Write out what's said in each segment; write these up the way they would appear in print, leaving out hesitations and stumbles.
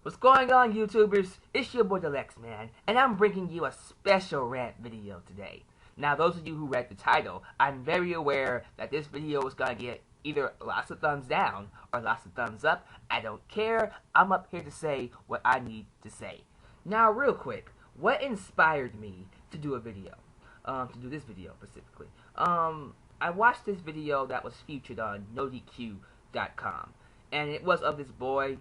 What's going on, YouTubers? It's your boy Alyx, man, and I'm bringing you a special rant video today. Now, those of you who read the title, I'm very aware that this video is going to get either lots of thumbs down or lots of thumbs up. I don't care. I'm up here to say what I need to say. Now, real quick, what inspired me to do a video? To do this video specifically. I watched this video that was featured on NoDQ.com, and it was of this boy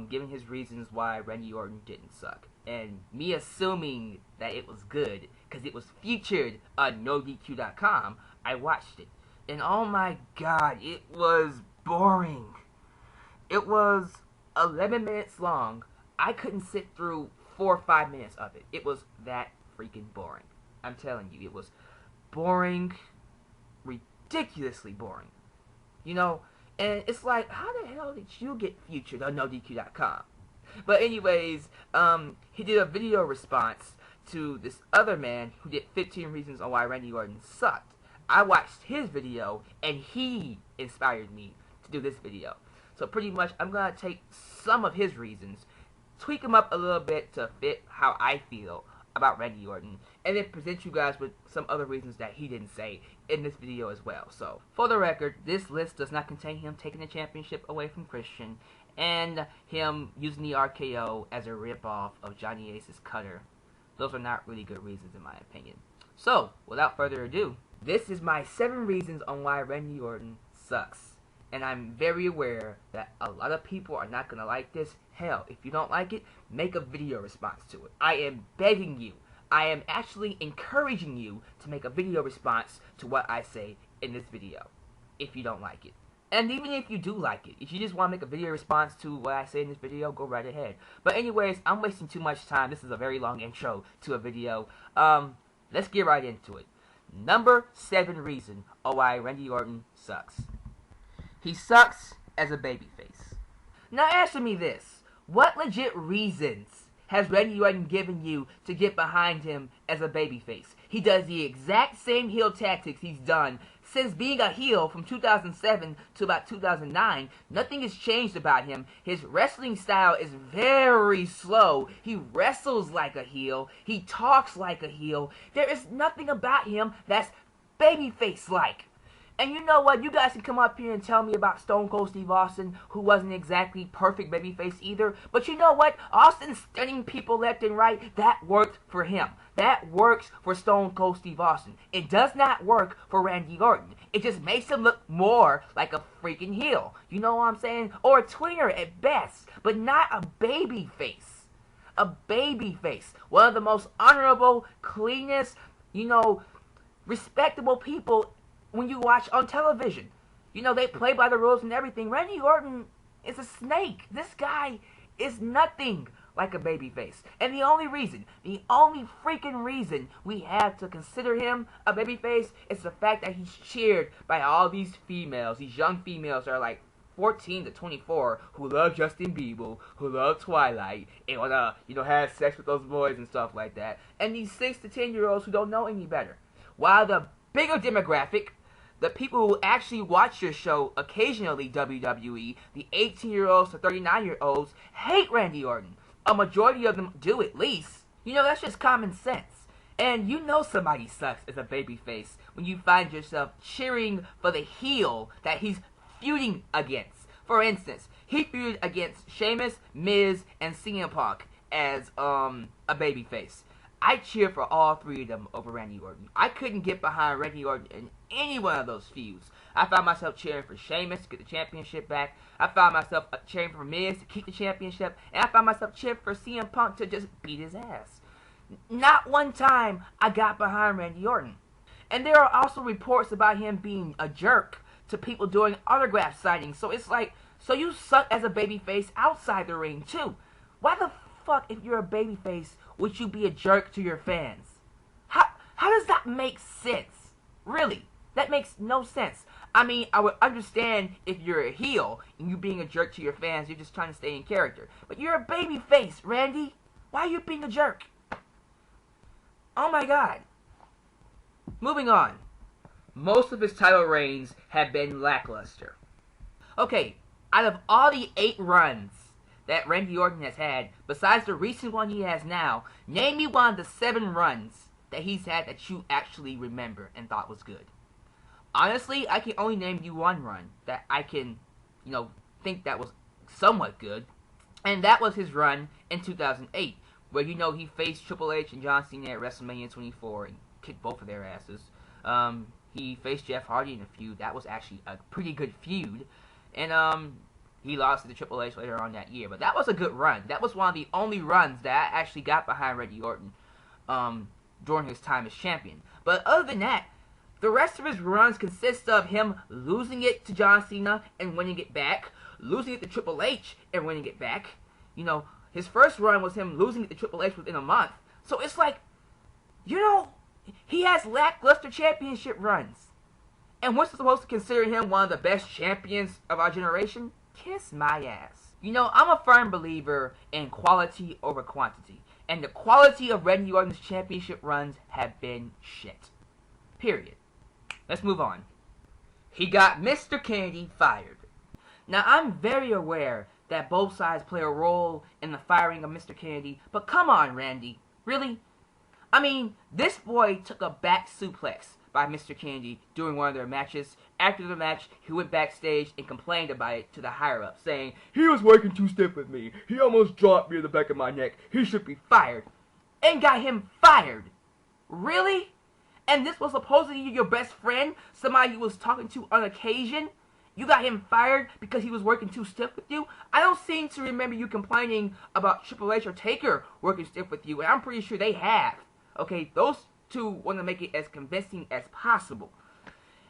giving his reasons why Randy Orton didn't suck. And me assuming that it was good, because it was featured on NoDQ.com, I watched it. And oh my god, it was boring. It was 11 minutes long. I couldn't sit through 4 or 5 minutes of it. It was that freaking boring. I'm telling you, it was boring, ridiculously boring. You know, and it's like, how the hell did you get featured on NoDQ.com? But anyways, he did a video response to this other man who did 15 reasons on why Randy Orton sucked. I watched his video, and he inspired me to do this video. So pretty much, I'm going to take some of his reasons, tweak them up a little bit to fit how I feel about Randy Orton, and then present you guys with some other reasons that he didn't say in this video as well. So, for the record, this list does not contain him taking the championship away from Christian, and him using the RKO as a ripoff of Johnny Ace's cutter. Those are not really good reasons in my opinion. So, without further ado, this is my 7 reasons on why Randy Orton sucks. And I'm very aware that a lot of people are not going to like this. Hell, if you don't like it, make a video response to it. I am begging you. I am actually encouraging you to make a video response to what I say in this video, if you don't like it. And even if you do like it, if you just want to make a video response to what I say in this video, go right ahead. But anyways, I'm wasting too much time. This is a very long intro to a video. Let's get right into it. Number 7 reason on why Randy Orton sucks. He sucks as a babyface. Now answer me this. What legit reasons has Randy Orton given you to get behind him as a babyface? He does the exact same heel tactics he's done since being a heel from 2007 to about 2009. Nothing has changed about him. His wrestling style is very slow. He wrestles like a heel. He talks like a heel. There is nothing about him that's babyface-like. And you know what? You guys can come up here and tell me about Stone Cold Steve Austin, who wasn't exactly perfect babyface either. But you know what? Austin stunning people left and right, that worked for him. That works for Stone Cold Steve Austin. It does not work for Randy Orton. It just makes him look more like a freaking heel. You know what I'm saying? Or a tweener at best, but not a babyface. A babyface. One of the most honorable, cleanest, you know, respectable people when you watch on television. You know, they play by the rules and everything. Randy Orton is a snake. This guy is nothing like a babyface. And the only freaking reason we have to consider him a babyface is the fact that he's cheered by all these females, these young females that are like 14 to 24, who love Justin Bieber, who love Twilight, and wanna, you know, have sex with those boys and stuff like that. And these 6 to 10-year-olds who don't know any better. While the bigger demographic, the people who actually watch your show occasionally, WWE, the 18-year-olds to 39-year-olds, hate Randy Orton. A majority of them do, at least. You know, that's just common sense. And you know somebody sucks as a babyface when you find yourself cheering for the heel that he's feuding against. For instance, he feuded against Sheamus, Miz, and CM Punk as a babyface. I cheer for all 3 of them over Randy Orton. I couldn't get behind Randy Orton in any one of those feuds. I found myself cheering for Sheamus to get the championship back. I found myself cheering for Miz to keep the championship. And I found myself cheering for CM Punk to just beat his ass. Not one time I got behind Randy Orton. And there are also reports about him being a jerk to people doing autograph signings. So it's like, so you suck as a babyface outside the ring too. Why the fuck, if you're a babyface, would you be a jerk to your fans? How does that make sense? Really? That makes no sense. I mean, I would understand if you're a heel and you being a jerk to your fans, you're just trying to stay in character. But you're a babyface, Randy. Why are you being a jerk? Oh my god. Moving on. Most of his title reigns have been lackluster. Okay, out of all the 8 runs that Randy Orton has had, besides the recent one he has now, name me one of the 7 runs that he's had that you actually remember and thought was good. Honestly, I can only name you one run that I can, think that was somewhat good, and that was his run in 2008, where he faced Triple H and John Cena at WrestleMania 24 and kicked both of their asses. He faced Jeff Hardy in a feud. That was actually a pretty good feud, and he lost to Triple H later on that year. But that was a good run. That was one of the only runs that I actually got behind Randy Orton during his time as champion. But other than that, the rest of his runs consist of him losing it to John Cena and winning it back, losing it to Triple H and winning it back. His first run was him losing it to Triple H within a month. So it's like, he has lackluster championship runs. And we're supposed to consider him one of the best champions of our generation? Kiss my ass. I'm a firm believer in quality over quantity. And the quality of Randy Orton's championship runs have been shit. Period. Let's move on. He got Mr. Kennedy fired. Now, I'm very aware that both sides play a role in the firing of Mr. Kennedy, but come on, Randy. Really? I mean, this boy took a back suplex by Mr. Kennedy during one of their matches. After the match, he went backstage and complained about it to the higher-ups, saying, "He was working too stiff with me. He almost dropped me in the back of my neck. He should be fired." And got him fired. Really? And this was supposedly your best friend, somebody you was talking to on occasion? You got him fired because he was working too stiff with you? I don't seem to remember you complaining about Triple H or Taker working stiff with you, and I'm pretty sure they have. Okay, those two want to make it as convincing as possible.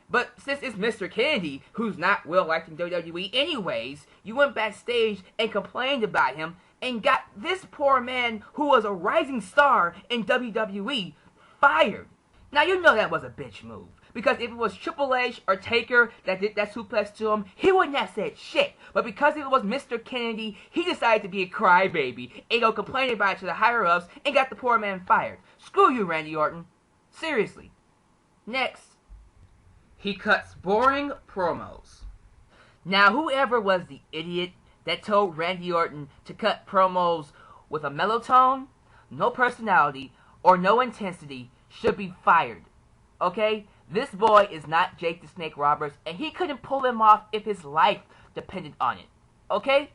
But since it's Mr. Kennedy, who's not well liked in WWE anyways, you went backstage and complained about him and got this poor man, who was a rising star in WWE, fired. Now, that was a bitch move. Because if it was Triple H or Taker that did that suplex to him, he wouldn't have said shit. But because it was Mr. Kennedy, he decided to be a crybaby and complain about it to the higher-ups and got the poor man fired. Screw you, Randy Orton. Seriously. Next. He cuts boring promos. Now, whoever was the idiot that told Randy Orton to cut promos with a mellow tone, no personality, or no intensity should be fired. Okay? This boy is not Jake the Snake Roberts, and he couldn't pull him off if his life depended on it. Okay?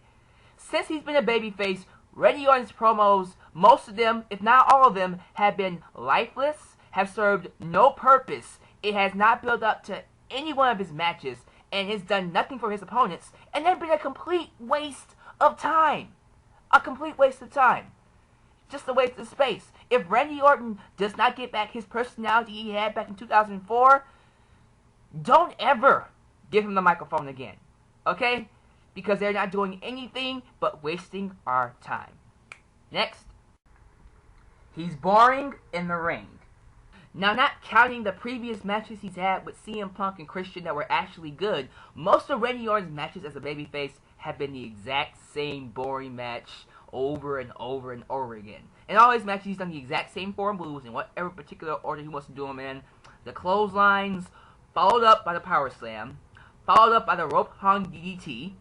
Since he's been a babyface, Randy Orton's promos, most of them, if not all of them, have been lifeless, have served no purpose. It has not built up to any one of his matches, and has done nothing for his opponents, and they've been a complete waste of time. A complete waste of time. Just a waste of space. If Randy Orton does not get back his personality he had back in 2004, don't ever give him the microphone again. Okay? Because they're not doing anything but wasting our time. Next. He's boring in the ring. Now, not counting the previous matches he's had with CM Punk and Christian that were actually good, most of Randy Orton's matches as a babyface have been the exact same boring match over and over and over again. In all his matches, he's done the exact same 4 moves in whatever particular order he wants to do them in. The clotheslines, followed up by the power slam, followed up by the rope hung DDT,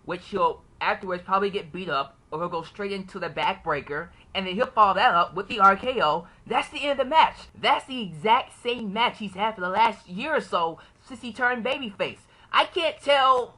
which he'll afterwards probably get beat up, or he'll go straight into the backbreaker, and then he'll follow that up with the RKO. That's the end of the match. That's the exact same match he's had for the last year or so since he turned babyface. I can't tell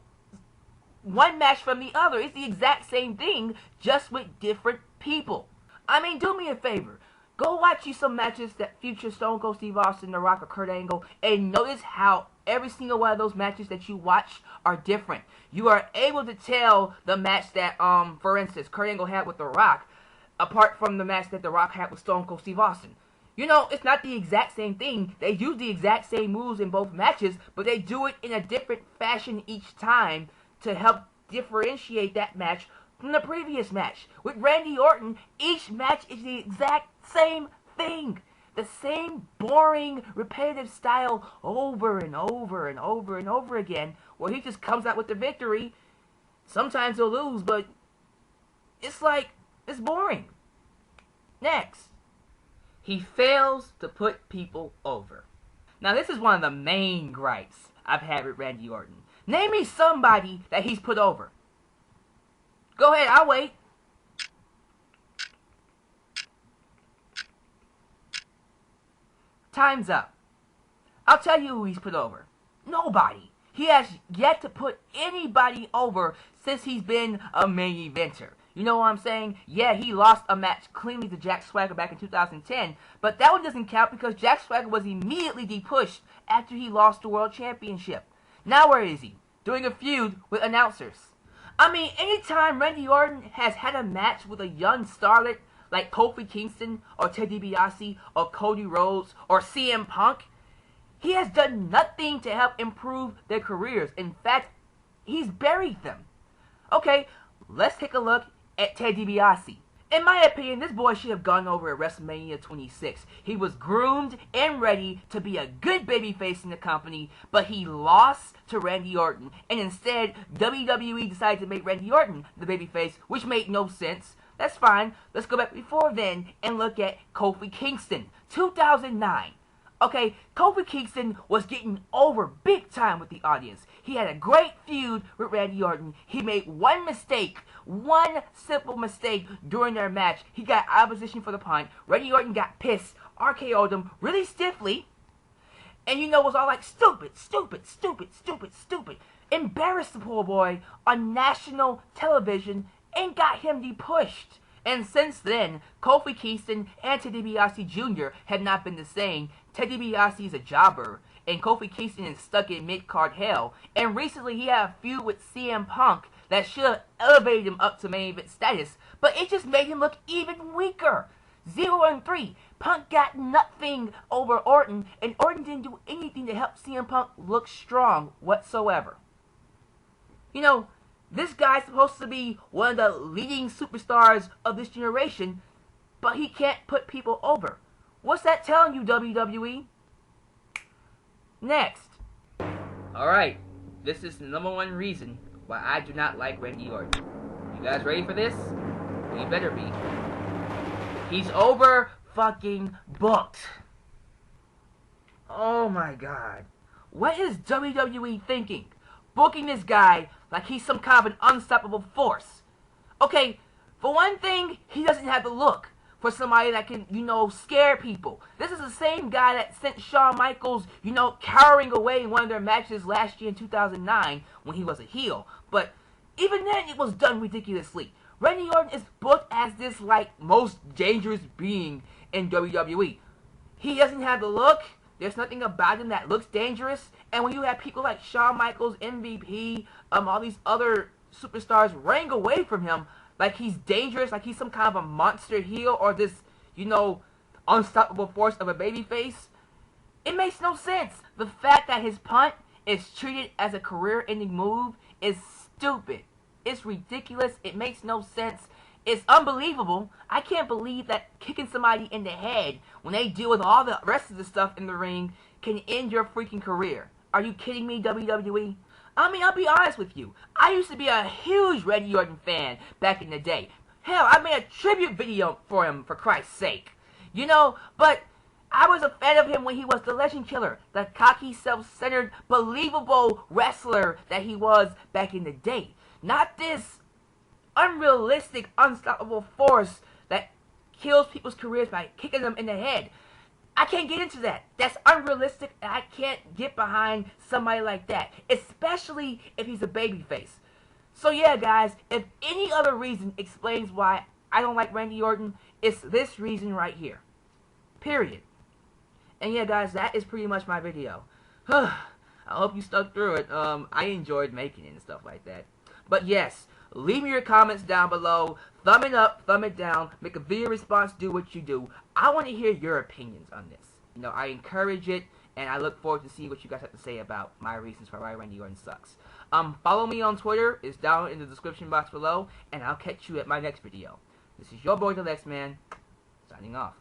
one match from the other. It's the exact same thing, just with different people. I mean, do me a favor. Go watch you some matches that feature Stone Cold Steve Austin, The Rock, or Kurt Angle, and notice how every single one of those matches that you watch are different. You are able to tell the match that, for instance, Kurt Angle had with The Rock, apart from the match that The Rock had with Stone Cold Steve Austin. It's not the exact same thing. They use the exact same moves in both matches, but they do it in a different fashion each time to help differentiate that match from the previous match. With Randy Orton, each match is the exact same thing. The same boring, repetitive style over and over and over and over again, where he just comes out with the victory. Sometimes he'll lose, but it's boring. Next. He fails to put people over. Now, this is one of the main gripes I've had with Randy Orton. Name me somebody that he's put over. Go ahead, I'll wait. Time's up. I'll tell you who he's put over. Nobody. He has yet to put anybody over since he's been a main eventer. You know what I'm saying? Yeah, he lost a match cleanly to Jack Swagger back in 2010, but that one doesn't count because Jack Swagger was immediately depushed after he lost the World Championship. Now where is he? Doing a feud with announcers. I mean, anytime Randy Orton has had a match with a young starlet like Kofi Kingston or Ted DiBiase or Cody Rhodes or CM Punk, he has done nothing to help improve their careers. In fact, he's buried them. Okay, let's take a look at Ted DiBiase. In my opinion, this boy should have gone over at WrestleMania 26. He was groomed and ready to be a good babyface in the company, but he lost to Randy Orton. And instead, WWE decided to make Randy Orton the babyface, which made no sense. That's fine. Let's go back before then and look at Kofi Kingston, 2009. Okay, Kofi Kingston was getting over big time with the audience. He had a great feud with Randy Orton. He made one mistake, one simple mistake during their match. He got out of position for the punt. Randy Orton got pissed, RKO'd him really stiffly. And you know, it was all like, stupid, stupid, stupid, stupid, stupid. Embarrassed the poor boy on national television and got him depushed. And since then, Kofi Kingston and Ted DiBiase Jr. have not been the same. Ted DiBiase is a jobber, and Kofi Kingston is stuck in mid-card hell. And recently, he had a feud with CM Punk that should have elevated him up to main event status, but it just made him look even weaker. 0-3. Punk got nothing over Orton, and Orton didn't do anything to help CM Punk look strong whatsoever. You know, this guy's supposed to be one of the leading superstars of this generation, but he can't put people over. What's that telling you, WWE? Next. Alright, this is the #1 reason why I do not like Randy Orton. You guys ready for this? You better be. He's over fucking booked. Oh my god. What is WWE thinking? Booking this guy like he's some kind of an unstoppable force. Okay, for one thing, he doesn't have the look for somebody that can, you know, scare people. This is the same guy that sent Shawn Michaels, you know, cowering away in one of their matches last year in 2009 when he was a heel. But even then, it was done ridiculously. Randy Orton is booked as this, like, most dangerous being in WWE. He doesn't have the look. There's nothing about him that looks dangerous. And when you have people like Shawn Michaels, MVP, all these other superstars running away from him, like he's dangerous, like he's some kind of a monster heel or this, you know, unstoppable force of a babyface, it makes no sense. The fact that his punt is treated as a career-ending move is stupid. It's ridiculous. It makes no sense. It's unbelievable. I can't believe that kicking somebody in the head when they deal with all the rest of the stuff in the ring can end your freaking career. Are you kidding me, WWE? I mean, I'll be honest with you. I used to be a huge Randy Orton fan back in the day. Hell, I made a tribute video for him, for Christ's sake. You know, but I was a fan of him when he was the Legend Killer, the cocky, self-centered, believable wrestler that he was back in the day. Not this unrealistic, unstoppable force that kills people's careers by kicking them in the head. I can't get into that. That's unrealistic, and I can't get behind somebody like that, especially if he's a babyface. So yeah, guys, if any other reason explains why I don't like Randy Orton, it's this reason right here. Period. And yeah, guys, that is pretty much my video. I hope you stuck through it. I enjoyed making it and stuff like that. But yes, leave me your comments down below. Thumb it up, thumb it down. Make a video response, do what you do. I want to hear your opinions on this. You know, I encourage it, and I look forward to see what you guys have to say about my reasons for why Randy Orton sucks. Follow me on Twitter. It's down in the description box below, and I'll catch you at my next video. This is your boy, the Lex Man, signing off.